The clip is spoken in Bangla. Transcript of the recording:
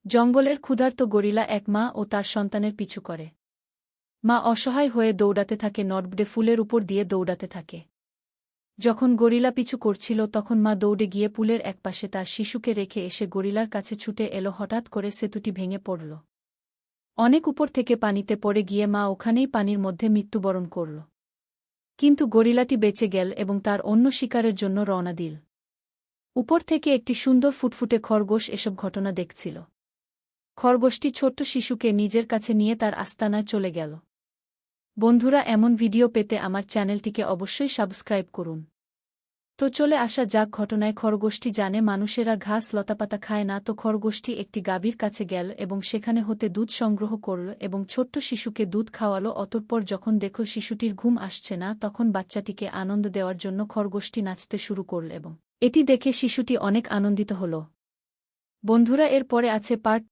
জঙ্গলের ক্ষুধার্ত গরিলা এক মা ও তার সন্তানের পিছু করে। মা অসহায় হয়ে দৌড়াতে থাকে, নড়বড়ে ফুলের উপর দিয়ে দৌড়াতে থাকে। যখন গরিলা পিছু করছিল তখন মা দৌড়ে গিয়ে পুলের একপাশে তার শিশুকে রেখে এসে গরিলার কাছে ছুটে এলো। হঠাৎ করে সেতুটি ভেঙে পড়ল। অনেক উপর থেকে পানিতে পড়ে গিয়ে মা ওখানেই পানির মধ্যে মৃত্যুবরণ করল। কিন্তু গরিলাটি বেঁচে গেল এবং তার অন্য শিকারের জন্য রওনা দিল। উপর থেকে একটি সুন্দর ফুটফুটে খরগোশ এসব ঘটনা দেখছিল। খরগোশটি ছোট্ট শিশুকে নিজের কাছে নিয়ে তার আস্তানায় চলে গেল। বন্ধুরা, এমন ভিডিও পেতে আমার চ্যানেলটিকে অবশ্যই সাবস্ক্রাইব করুন। তো চলে আসা যাক ঘটনায়। খরগোশটি জানে মানুষেরা ঘাস লতাপাতা খায় না, তো খরগোশটি একটি গাভীর কাছে গেল এবং সেখানে হতে দুধ সংগ্রহ করল এবং ছোট্ট শিশুকে দুধ খাওয়ালো। অতঃপর যখন দেখল শিশুটির ঘুম আসছে না, তখন বাচ্চাটিকে আনন্দ দেওয়ার জন্য খরগোশটি নাচতে শুরু করল এবং এটি দেখে শিশুটি অনেক আনন্দিত হল। বন্ধুরা, এর পরে আছে পার্ট